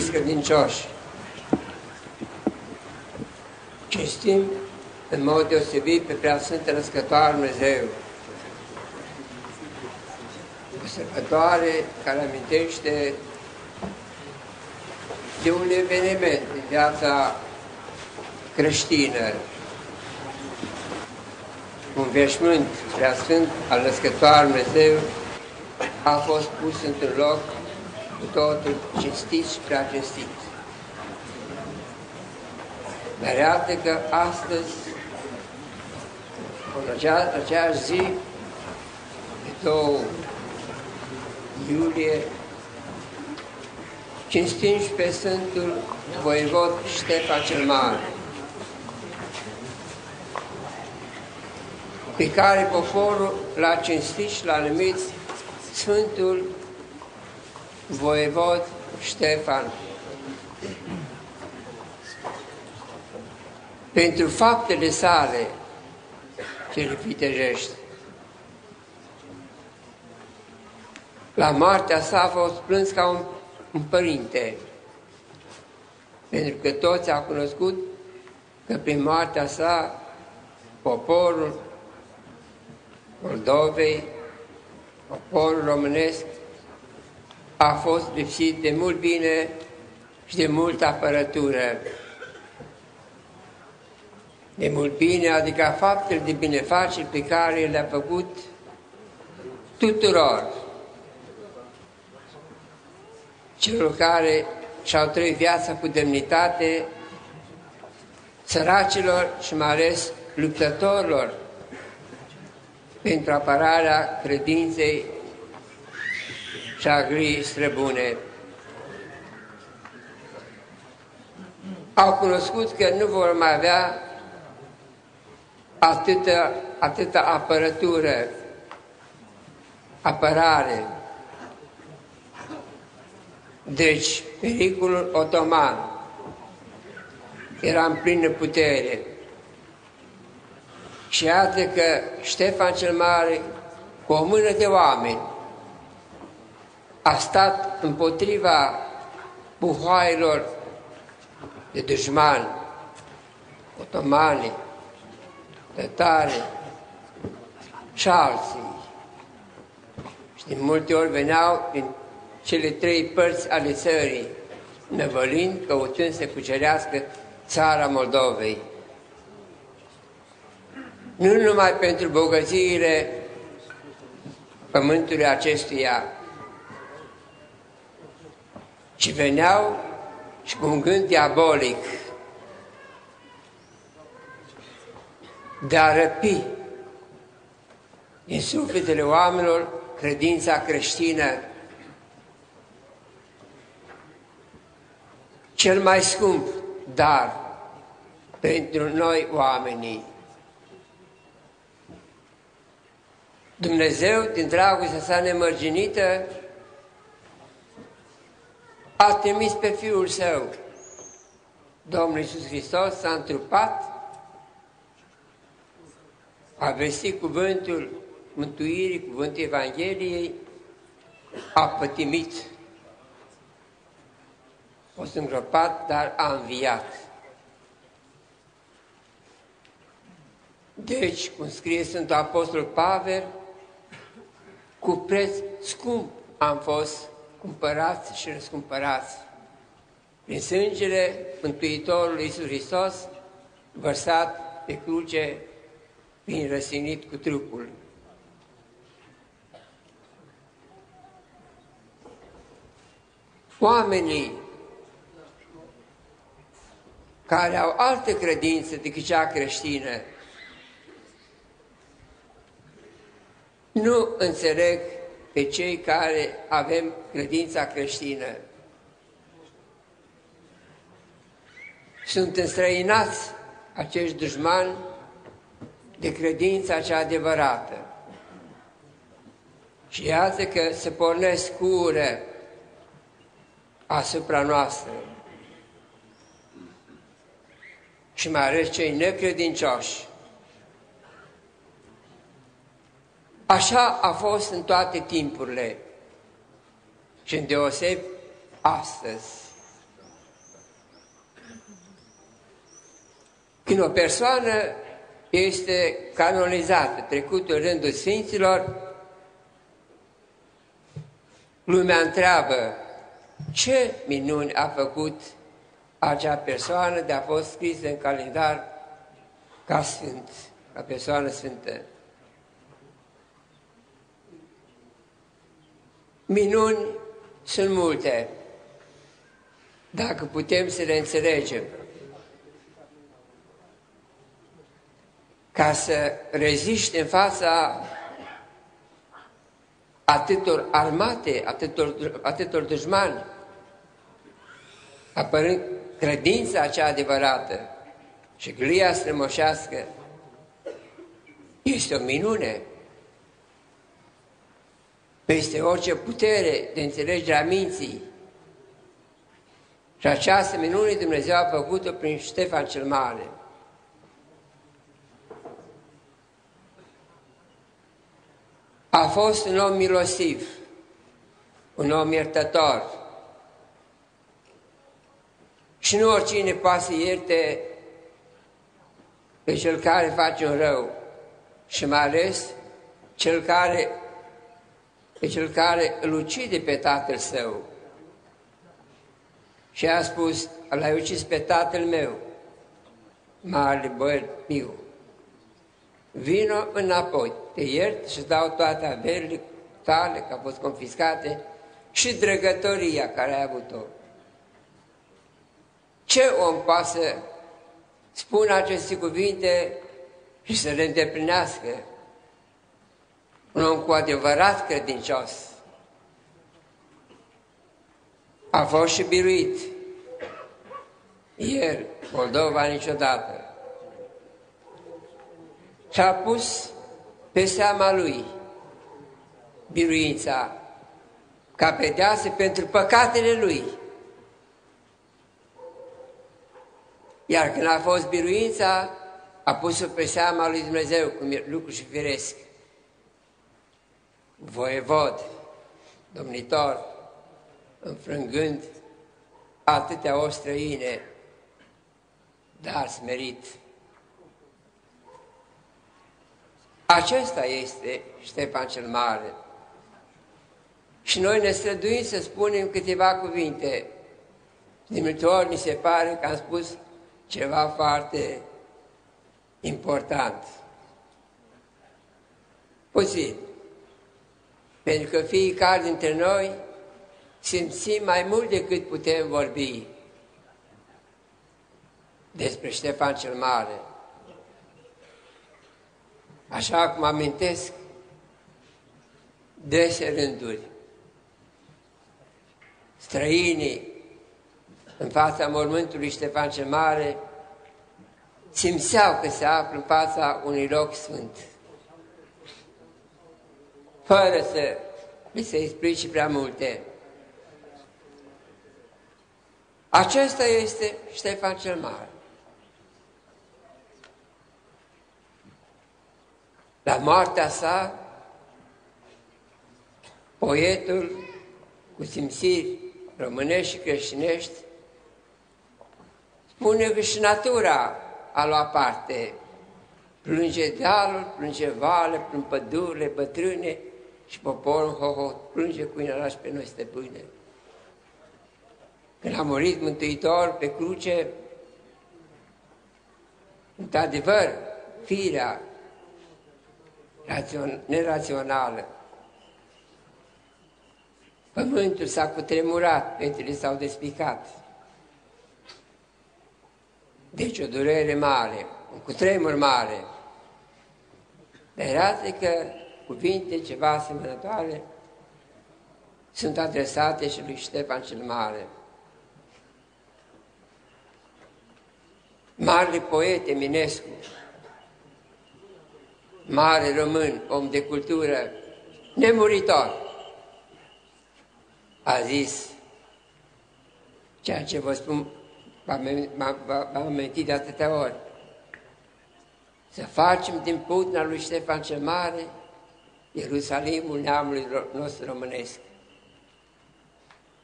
Iubiți credincioși, cinstim în mod deosebit pe Preasfântă Născătoare Dumnezeu, o sărbătoare care amintește de un eveniment în viața creștină, un veșmânt preasfânt al Născătoarei Dumnezeu a fost pus într-un loc cu totul cinstit și prea cinstit. Dar iată că astăzi, în aceeași zi, de 2 iulie, cinstim și pe Sfântul Voievod Ștefan cel Mare, pe care poporul l-a cinstit și l-a numit Sfântul Voievod Ștefan. Pentru faptele sale ce le vitejește. La moartea sa a fost plâns ca un părinte, pentru că toți au cunoscut că prin moartea sa poporul Moldovei, poporul românesc, a fost lipsit de mult bine și de multă apărătură. De mult bine, adică faptele de binefaceri pe care le-a făcut tuturor celor care și-au trăit viața cu demnitate, săracilor și mai ales luptătorilor pentru apărarea credinței și a grii străbune. Au cunoscut că nu vor mai avea atâta apărătură, apărare. Deci, pericolul otoman era în plină putere. Și iată că Ștefan cel Mare, cu o mână de oameni, a stat împotriva puhoailor de dușmani, otomani, tătare și alții. Și de multe ori veneau din cele 3 părți ale țării, năvălind, căutând să cucerească țara Moldovei. Nu numai pentru bogățiile pământului acestuia, ci veneau și cu un gând diabolic de a răpi din sufletele oamenilor credința creștină. Cel mai scump dar pentru noi oamenii. Dumnezeu, din dragostea sa nemărginită, a trimis pe Fiul Său. Domnul Iisus Hristos s-a întrupat, a vestit cuvântul mântuirii, cuvântul Evangheliei, a pătimit, a fost îngropat, dar a înviat. Deci, cum scrie Sfântul Apostol Pavel, cu preț scump am fost cumpărați și răscumpărați prin sângele Mântuitorului Iisus Hristos, vărsat pe cruce, fiind răstignit cu trupul. Oamenii care au altă credință decât cea creștină nu înțeleg pe cei care avem credința creștină. Sunt înstrăinați acești dușmani de credința cea adevărată. Și iată că se pornesc cu ură asupra noastră. Și mai ales cei necredincioși. Așa a fost în toate timpurile și îndeosebi astăzi. Când o persoană este canonizată, trecută în rândul Sfinților, lumea întreabă ce minuni a făcut acea persoană de a fost scrisă în calendar ca sfânt, ca persoană sfântă. Minuni sunt multe, dacă putem să le înțelegem. Ca să reziști în fața atâtor armate, atâtor dușmani, apărând credința cea adevărată și glia strămoșească, este o minune. Peste orice putere de înțelegere a minții. Și această minune Dumnezeu a făcut-o prin Ștefan cel Mare. A fost un om milosiv, un om iertător. Și nu oricine poate să ierte pe cel care face un rău, și mai ales pe cel care îl ucide pe tatăl său. Și a spus: l-ai ucis pe tatăl meu, marele băiat miu. Vino înapoi, te iert și dau toate averile tale, că au fost confiscate, și drăgătoria care ai avut-o. Ce om poate să spună aceste cuvinte și să le îndeplinească? Un om cu adevărat credincios. A fost și biruit. El, Moldova, niciodată. Și-a pus pe seama lui biruința ca pedeapsă pentru păcatele lui. Iar când a fost biruința, a pus-o pe seama lui Dumnezeu, cum e lucru și firesc. Voievod, domnitor, înfrângând atâtea oși străine, dar smerit. Acesta este Ștefan cel Mare. Și noi ne străduim să spunem câteva cuvinte. De multe ori mi se pare că am spus ceva foarte important. Puțin. Pentru că fiecare dintre noi simțim mai mult decât putem vorbi despre Ștefan cel Mare. Așa cum amintesc dese rânduri, străinii în fața mormântului Ștefan cel Mare simțeau că se află în fața unui loc sfânt, fără să li se explice prea multe. Acesta este Ștefan cel Mare. La moartea sa, poetul cu simțiri românești și creștinești spune că și natura a luat parte. Plânge dealul, plânge vale, plâng pădurile bătrâne și poporul ho-ho plânge cu inălași pe noi, stăpâne. Când a murit Mântuitor pe cruce, într-adevăr, firea nerațională. Pământul s-a cutremurat, petrele s-au despicat. Deci o durere mare, un cutremur mare. Dar arată că cuvinte ceva asemănătoare sunt adresate și lui Ștefan cel Mare. Marele poet Eminescu, mare român, om de cultură, nemuritor, a zis ceea ce vă spun, m-am amintit de atâtea ori: să facem din putna lui Ștefan cel Mare Ierusalimul neamului nostru românesc.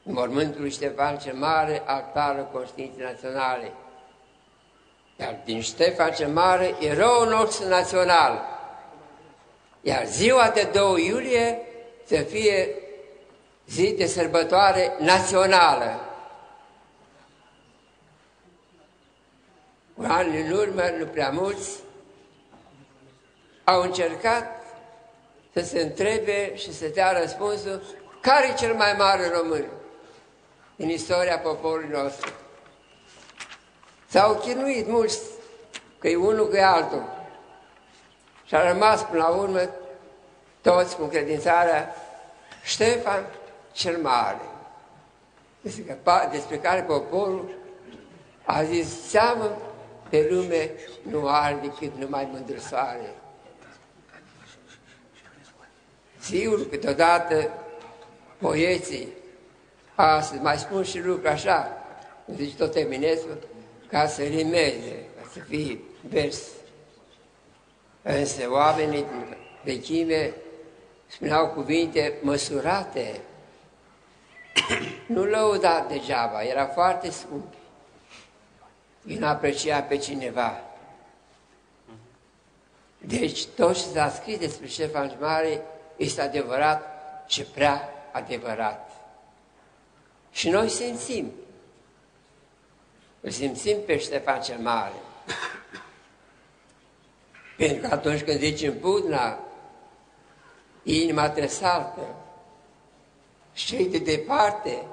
În mormântul lui Ștefan cel Mare, altarul Conștiinței Naționale. Iar din Ștefan cel Mare, eroul nostru național. Iar ziua de 2 iulie să fie zi de sărbătoare națională. Un an în urmă, nu prea mulți, au încercat să se întrebe și să dea răspunsul care e cel mai mare român în istoria poporului nostru. S-au chinuit mulți, că e unul, că e altul. Și a rămas până la urmă toți cu credințarea Ștefan cel Mare, despre care poporul a zis, seamă pe lume nu are decât numai mândrăsoare. Sigur, câteodată poeții astăzi mai spun și lucruri așa, cum zice tot Eminescu, ca să rimeze, ca să fie vers. Însă oamenii din vechime spuneau cuvinte măsurate, nu lăuda degeaba, era foarte scump. Nu aprecia pe cineva. Deci tot ce s-a scris despre Ștefan cel Mare este adevărat și prea adevărat. Și noi simțim. Îl simțim pe Ștefan cel Mare. Pentru că atunci când zicem Budna, inima tresaltă și cei de departe,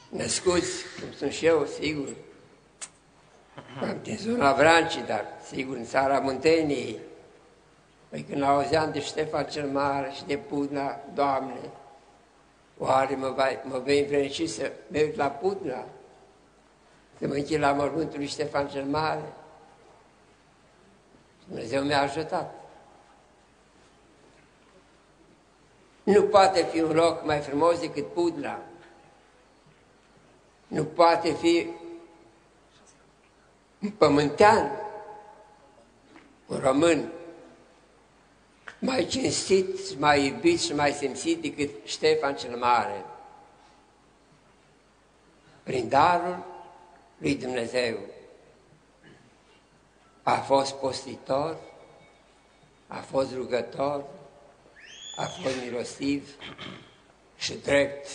născuți, cum sunt și eu, sigur, din zona Vrancii, dar sigur în țara Munteniei, păi când auzeam de Ștefan cel Mare și de Budna, Doamne, oare mă vei înfrenici să merg la Budna, să mă închid la mormântul lui Ștefan cel Mare? Dumnezeu mi-a ajutat. Nu poate fi un loc mai frumos decât Budna. Nu poate fi un pământean, un român, mai cinstit, mai iubit și mai simțit decât Ștefan cel Mare. Prin darul lui Dumnezeu a fost postitor, a fost rugător, a fost milostiv și drept.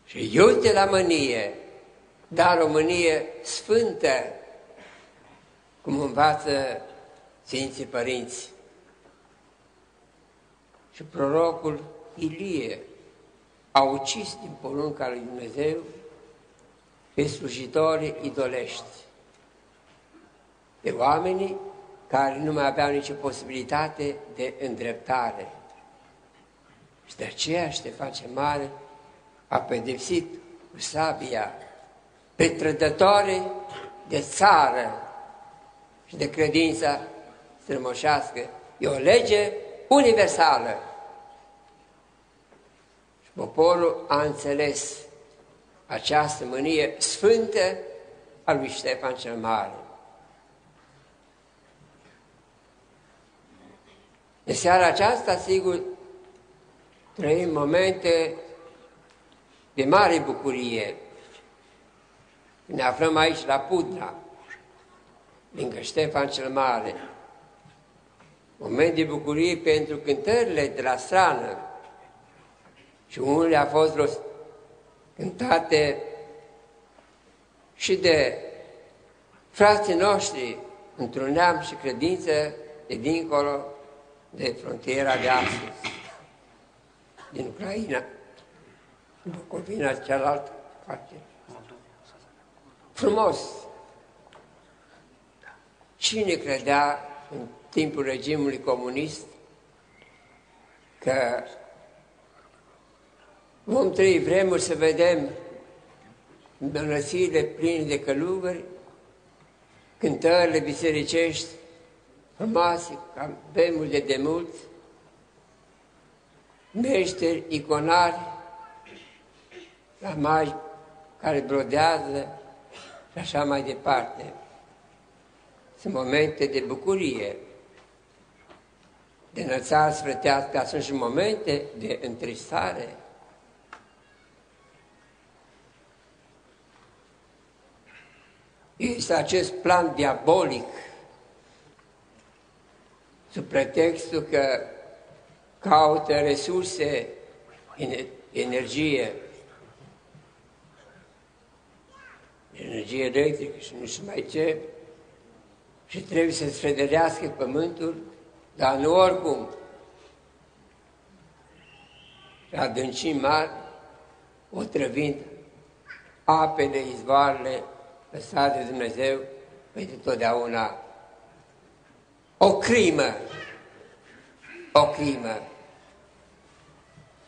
Și iute la mânie, dar o mânie sfântă, cum învață Sfinții Părinți. Și prorocul Ilie a ucis din porunca lui Dumnezeu pe slujitorii idolești, de oamenii care nu mai aveau nicio posibilitate de îndreptare. Și de aceea Ștefan cel Mare a pedepsit cu sabia pe trădătorii de țară și de credința strămoșească. E o lege universală. Și poporul a înțeles această mânie sfântă a lui Ștefan cel Mare. În seara aceasta, sigur, trăim momente de mare bucurie. Ne aflăm aici la Budna, lângă Ștefan cel Mare. Moment de bucurie pentru cântările de la strană. Și unele au fost cântate și de frații noștri într-un neam și credință de dincolo de frontiera de astăzi, din Ucraina, Bucovina, cealaltă parte. Frumos! Cine credea în timpul regimului comunist că vom trăi vremuri să vedem mănăstirile pline de călugări, cântările bisericești frumoase, ca vremuri de demult, meșteri, iconari, la magi care brodează și așa mai departe. Sunt momente de bucurie, de înălțare sfântească, sunt și momente de întristare. Este acest plan diabolic sub pretextul că caută resurse, energie electrică și nu știu mai ce, și trebuie să sfederească pământul, dar nu oricum. Și adâncimi mari, otrăvind apele, izvoarele lăsate de Dumnezeu pentru totdeauna. O crimă,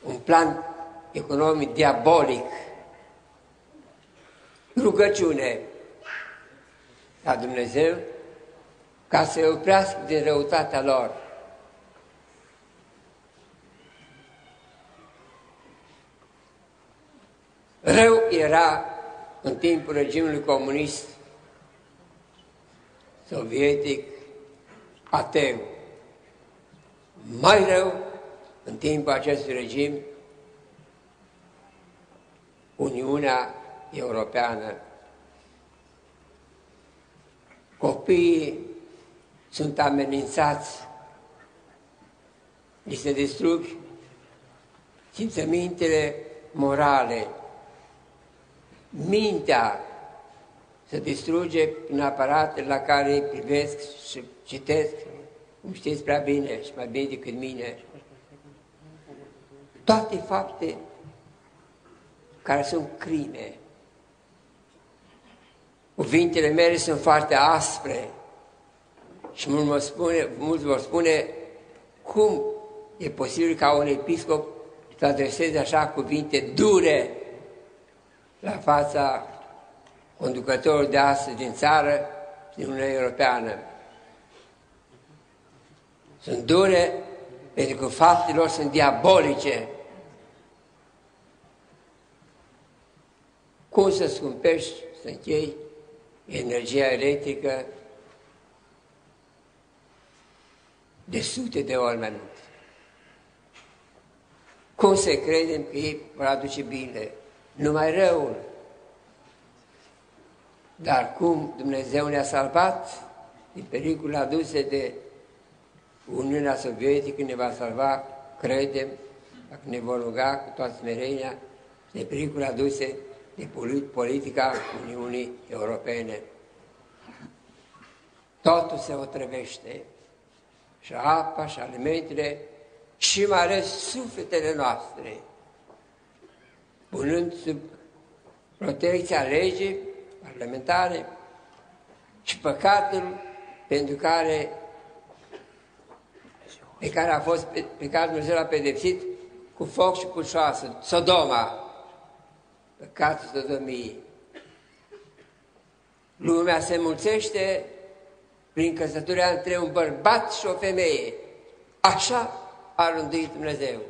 un plan economic diabolic, rugăciune la Dumnezeu ca să-i oprească din răutatea lor. Rău era în timpul regimului comunist, sovietic, ateu. Mai rău, în timpul acestui regim, Uniunea Europeană. Copiii sunt amenințați, li se distrug simțămintele morale, mintea se distruge prin aparatele la care îi privesc și citesc, cum știți prea bine și mai bine decât mine. Toate fapte care sunt crime. Cuvintele mele sunt foarte aspre și mulți vor spune cum e posibil ca un episcop să adreseze așa cuvinte dure la fața conducătorilor de astăzi din țară și din Uniunea Europeană. Sunt dure pentru că faptele lor sunt diabolice. Cum să scumpești, să închei energia electrică de sute de ori mai mult? Cum să credem că ei vor aduce bine? Numai răul. Dar cum Dumnezeu ne-a salvat din pericolul aduse de Uniunea Sovietică, ne va salva, credem, dacă ne vor ruga cu toată smerenia, de pericolul aduse de politica Uniunii Europene. Totul se otrăvește, și apa, și alimentele, și mai ales sufletele noastre, punând sub protecția legii parlamentare și păcatul pe care Dumnezeu l-a pedepsit cu foc și cu șoasă, Sodoma, păcatul sodomiei. Lumea se mulțește prin căsătoria între un bărbat și o femeie. Așa a rânduit Dumnezeu.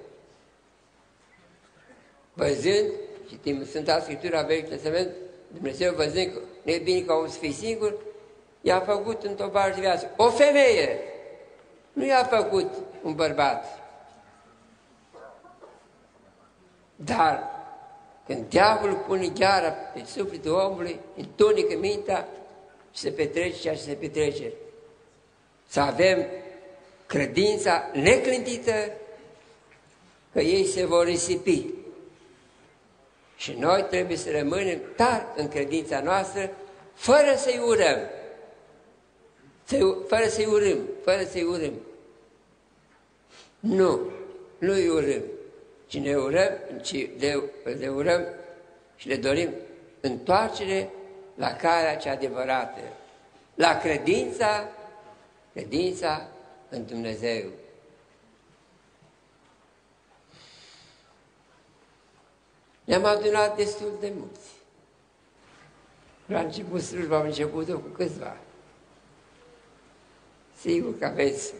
Văzând, citim Sfânta Scriptura Vechiul Testament, Dumnezeu văzând că nu e bine ca om să fie singur, i-a făcut în tovarăș de viață o femeie. Nu i-a făcut un bărbat. Dar când diavolul pune gheara pe sufletul omului, întunecă mintea și se petrece ceea ce se petrece. Să avem credința neclintită că ei se vor risipi. Și noi trebuie să rămânem tari în credința noastră, fără să-i urăm. Fără să-i urâm. Nu-i urâm, ci ne urăm, le urăm și le dorim întoarcere la calea cea adevărată, la credința în Dumnezeu. Ne-am adunat destul de mulți. La început slujba am început-o cu câțiva. Sigur că aveți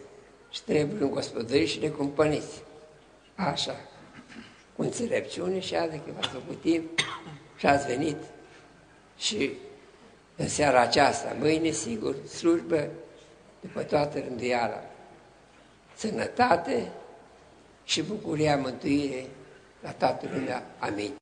și treburi în gospodării și necumpăniți. Așa, cu înțelepciune și azi că v-ați făcut timp și ați venit. Și în seara aceasta, mâine, sigur, slujbă după toată rânduiala. Sănătate și bucuria mântuire la toată lumea. Amin.